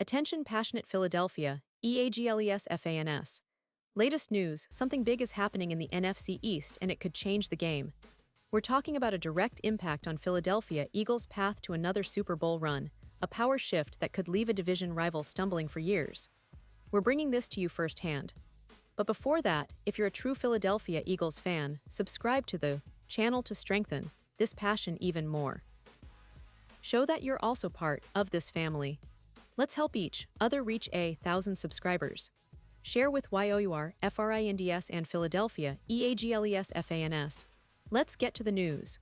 Attention passionate Philadelphia, EAGLES FANS. Latest news, something big is happening in the NFC East and it could change the game. We're talking about a direct impact on Philadelphia Eagles' path to another Super Bowl run, a power shift that could leave a division rival stumbling for years. We're bringing this to you firsthand. But before that, if you're a true Philadelphia Eagles fan, subscribe to the channel to strengthen this passion even more. Show that you're also part of this family. Let's help each other reach 1,000 subscribers. Share with YOUR, FRINDS and Philadelphia, EAGLES FANS. Let's get to the news.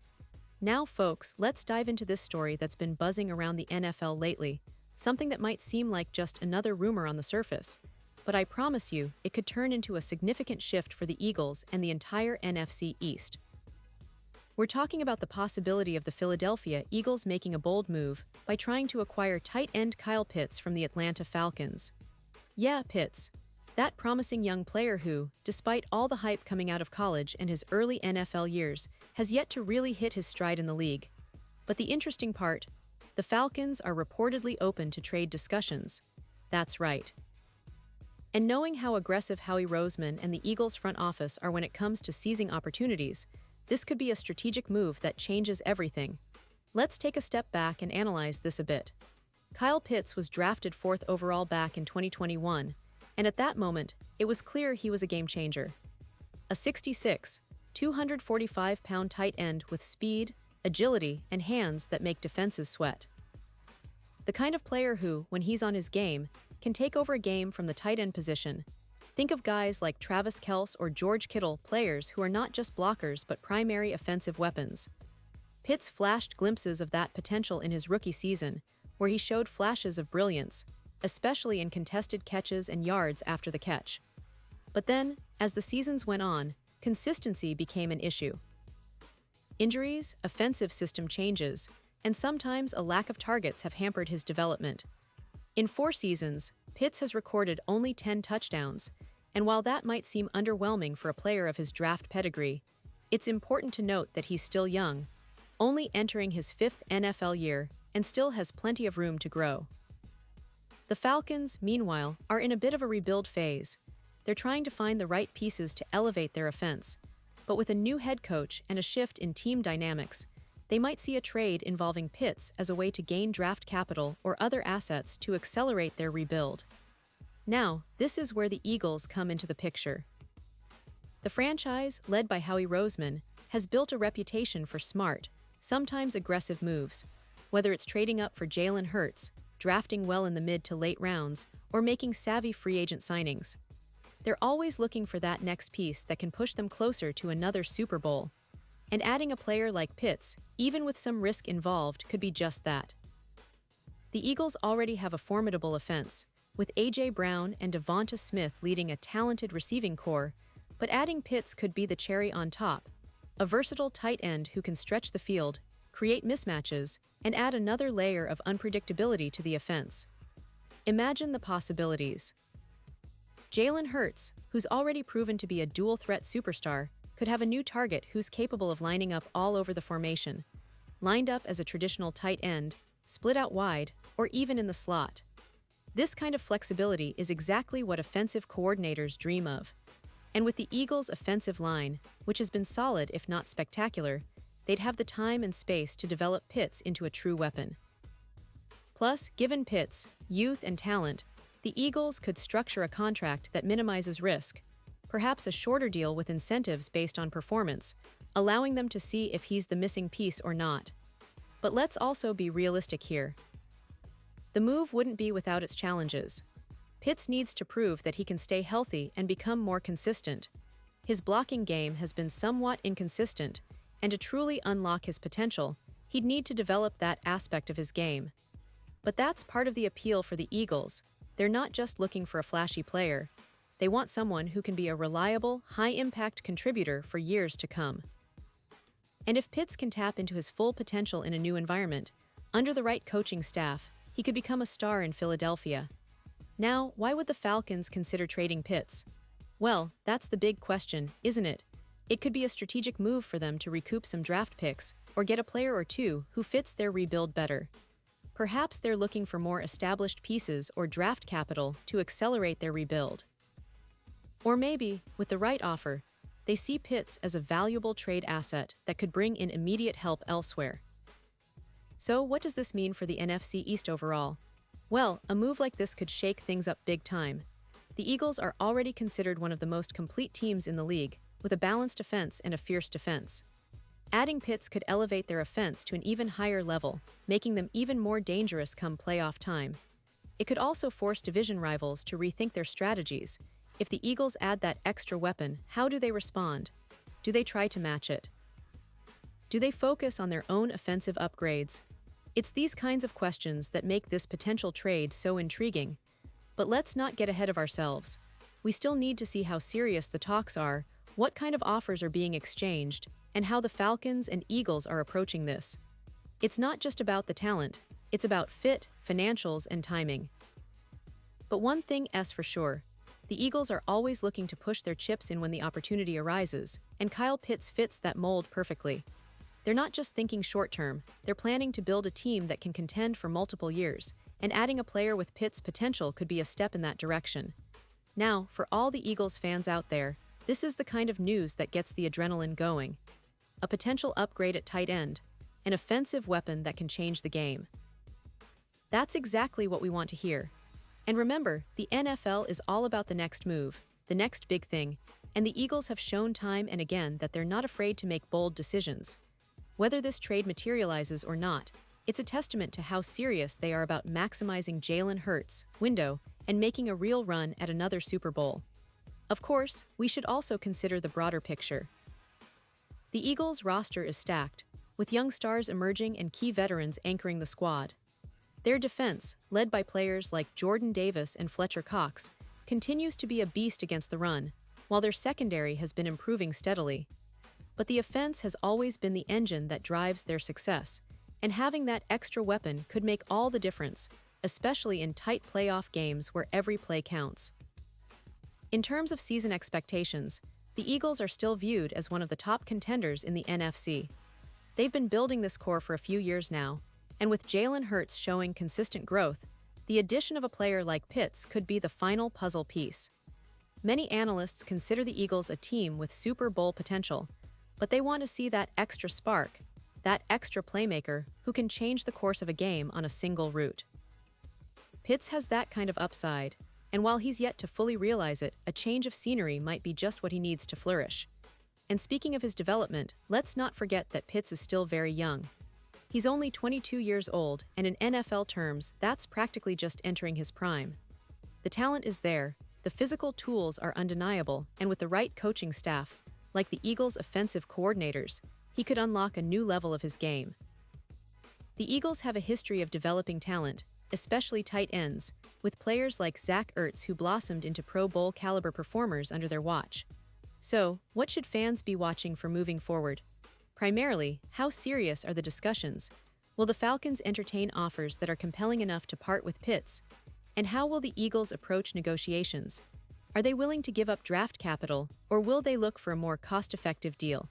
Now folks, let's dive into this story that's been buzzing around the NFL lately, something that might seem like just another rumor on the surface. But I promise you, it could turn into a significant shift for the Eagles and the entire NFC East. We're talking about the possibility of the Philadelphia Eagles making a bold move by trying to acquire tight end Kyle Pitts from the Atlanta Falcons. Yeah, Pitts. That promising young player who, despite all the hype coming out of college and his early NFL years, has yet to really hit his stride in the league. But the interesting part, the Falcons are reportedly open to trade discussions. That's right. And knowing how aggressive Howie Roseman and the Eagles front office are when it comes to seizing opportunities, this could be a strategic move that changes everything. Let's take a step back and analyze this a bit. Kyle Pitts was drafted 4th overall back in 2021, and at that moment, it was clear he was a game changer. A 6'6", 245-pound tight end with speed, agility, and hands that make defenses sweat. The kind of player who, when he's on his game, can take over a game from the tight end position. Think of guys like Travis Kelce or George Kittle, players who are not just blockers but primary offensive weapons. Pitts flashed glimpses of that potential in his rookie season, where he showed flashes of brilliance, especially in contested catches and yards after the catch. But then, as the seasons went on, consistency became an issue. Injuries, offensive system changes, and sometimes a lack of targets have hampered his development. In 4 seasons, Pitts has recorded only 10 touchdowns, and while that might seem underwhelming for a player of his draft pedigree, it's important to note that he's still young, only entering his 5th NFL year, and still has plenty of room to grow. The Falcons, meanwhile, are in a bit of a rebuild phase. They're trying to find the right pieces to elevate their offense, but with a new head coach and a shift in team dynamics, they might see a trade involving Pitts as a way to gain draft capital or other assets to accelerate their rebuild. Now, this is where the Eagles come into the picture. The franchise, led by Howie Roseman, has built a reputation for smart, sometimes aggressive moves, whether it's trading up for Jalen Hurts, drafting well in the mid to late rounds, or making savvy free agent signings. They're always looking for that next piece that can push them closer to another Super Bowl. And adding a player like Pitts, even with some risk involved, could be just that. The Eagles already have a formidable offense, with A.J. Brown and Devonta Smith leading a talented receiving core, but adding Pitts could be the cherry on top, a versatile tight end who can stretch the field, create mismatches, and add another layer of unpredictability to the offense. Imagine the possibilities. Jalen Hurts, who's already proven to be a dual-threat superstar, could have a new target who's capable of lining up all over the formation, lined up as a traditional tight end, split out wide, or even in the slot. This kind of flexibility is exactly what offensive coordinators dream of. And with the Eagles' offensive line, which has been solid if not spectacular, they'd have the time and space to develop Pitts into a true weapon. Plus, given Pitts' youth and talent, the Eagles could structure a contract that minimizes risk, perhaps a shorter deal with incentives based on performance, allowing them to see if he's the missing piece or not. But let's also be realistic here. The move wouldn't be without its challenges. Pitts needs to prove that he can stay healthy and become more consistent. His blocking game has been somewhat inconsistent, and to truly unlock his potential, he'd need to develop that aspect of his game. But that's part of the appeal for the Eagles. They're not just looking for a flashy player. They want someone who can be a reliable, high-impact contributor for years to come. And if Pitts can tap into his full potential in a new environment, under the right coaching staff, he could become a star in Philadelphia. Now, why would the Falcons consider trading Pitts? Well, that's the big question, isn't it? It could be a strategic move for them to recoup some draft picks or get a player or two who fits their rebuild better. Perhaps they're looking for more established pieces or draft capital to accelerate their rebuild. Or maybe, with the right offer, they see Pitts as a valuable trade asset that could bring in immediate help elsewhere. So, what does this mean for the NFC East overall? Well, a move like this could shake things up big time. The Eagles are already considered one of the most complete teams in the league, with a balanced offense and a fierce defense. Adding Pitts could elevate their offense to an even higher level, making them even more dangerous come playoff time. It could also force division rivals to rethink their strategies. If the Eagles add that extra weapon, how do they respond? Do they try to match it? Do they focus on their own offensive upgrades? It's these kinds of questions that make this potential trade so intriguing. But let's not get ahead of ourselves. We still need to see how serious the talks are, what kind of offers are being exchanged, and how the Falcons and Eagles are approaching this. It's not just about the talent, it's about fit, financials, and timing. But one thing is for sure, the Eagles are always looking to push their chips in when the opportunity arises, and Kyle Pitts fits that mold perfectly. They're not just thinking short-term, they're planning to build a team that can contend for multiple years, and adding a player with Pitts' potential could be a step in that direction. Now, for all the Eagles fans out there, this is the kind of news that gets the adrenaline going. A potential upgrade at tight end, an offensive weapon that can change the game. That's exactly what we want to hear. And remember, the NFL is all about the next move, the next big thing, and the Eagles have shown time and again that they're not afraid to make bold decisions. Whether this trade materializes or not, it's a testament to how serious they are about maximizing Jalen Hurts' window and making a real run at another Super Bowl. Of course, we should also consider the broader picture. The Eagles' roster is stacked, with young stars emerging and key veterans anchoring the squad. Their defense, led by players like Jordan Davis and Fletcher Cox, continues to be a beast against the run, while their secondary has been improving steadily. But the offense has always been the engine that drives their success, and having that extra weapon could make all the difference, especially in tight playoff games where every play counts. In terms of season expectations, the Eagles are still viewed as one of the top contenders in the NFC. They've been building this core for a few years now, and with Jalen Hurts showing consistent growth, the addition of a player like Pitts could be the final puzzle piece. Many analysts consider the Eagles a team with Super Bowl potential, but they want to see that extra spark, that extra playmaker who can change the course of a game on a single route. Pitts has that kind of upside, and while he's yet to fully realize it, a change of scenery might be just what he needs to flourish. And speaking of his development, let's not forget that Pitts is still very young. He's only 22 years old, and in NFL terms, that's practically just entering his prime. The talent is there, the physical tools are undeniable, and with the right coaching staff, like the Eagles' offensive coordinators, he could unlock a new level of his game. The Eagles have a history of developing talent, especially tight ends, with players like Zach Ertz who blossomed into Pro Bowl caliber performers under their watch. So, what should fans be watching for moving forward? Primarily, how serious are the discussions? Will the Falcons entertain offers that are compelling enough to part with Pitts? And how will the Eagles approach negotiations? Are they willing to give up draft capital, or will they look for a more cost-effective deal?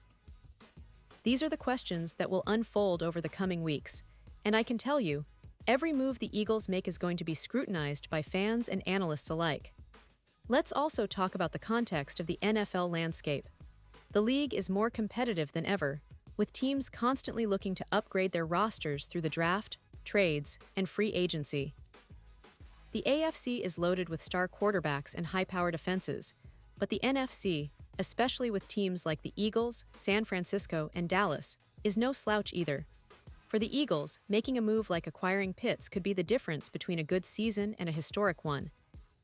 These are the questions that will unfold over the coming weeks, and I can tell you, every move the Eagles make is going to be scrutinized by fans and analysts alike. Let's also talk about the context of the NFL landscape. The league is more competitive than ever, with teams constantly looking to upgrade their rosters through the draft, trades, and free agency. The AFC is loaded with star quarterbacks and high-powered offenses, but the NFC, especially with teams like the Eagles, San Francisco, and Dallas, is no slouch either. For the Eagles, making a move like acquiring Pitts could be the difference between a good season and a historic one.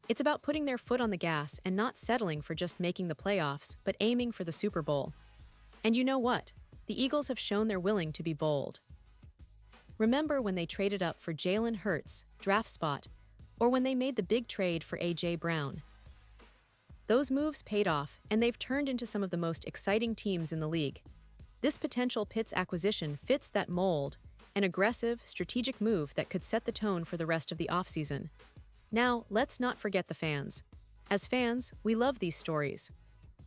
It's about putting their foot on the gas and not settling for just making the playoffs, but aiming for the Super Bowl. And you know what? The Eagles have shown they're willing to be bold. Remember when they traded up for Jalen Hurts' draft spot, or when they made the big trade for A.J. Brown? Those moves paid off, and they've turned into some of the most exciting teams in the league. This potential Pitts acquisition fits that mold, an aggressive, strategic move that could set the tone for the rest of the offseason. Now, let's not forget the fans. As fans, we love these stories.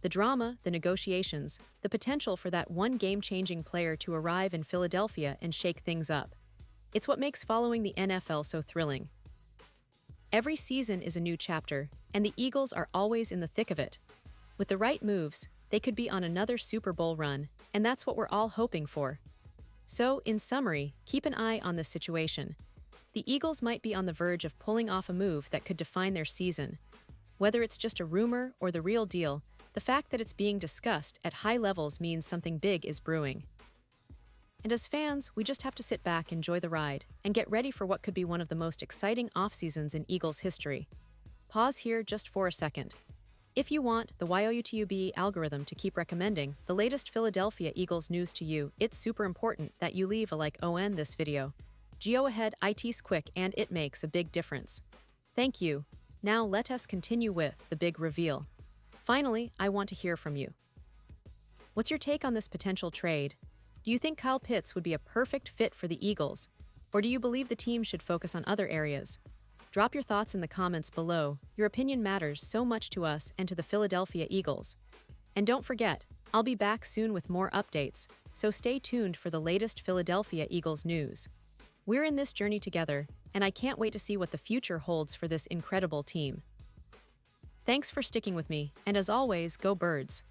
The drama, the negotiations, the potential for that one game-changing player to arrive in Philadelphia and shake things up. It's what makes following the NFL so thrilling. Every season is a new chapter, and the Eagles are always in the thick of it. With the right moves, they could be on another Super Bowl run, and that's what we're all hoping for. So, in summary, keep an eye on this situation. The Eagles might be on the verge of pulling off a move that could define their season. Whether it's just a rumor or the real deal, the fact that it's being discussed at high levels means something big is brewing. And as fans, we just have to sit back, enjoy the ride, and get ready for what could be one of the most exciting off-seasons in Eagles history. Pause here just for a second. If you want the YOUTUB algorithm to keep recommending the latest Philadelphia Eagles news to you, it's super important that you leave a like on this video. Go ahead, it's quick and it makes a big difference. Thank you. Now let us continue with the big reveal. Finally, I want to hear from you. What's your take on this potential trade? Do you think Kyle Pitts would be a perfect fit for the Eagles? Or do you believe the team should focus on other areas? Drop your thoughts in the comments below. Your opinion matters so much to us and to the Philadelphia Eagles. And don't forget, I'll be back soon with more updates, so stay tuned for the latest Philadelphia Eagles news. We're in this journey together, and I can't wait to see what the future holds for this incredible team. Thanks for sticking with me, and as always, go Birds!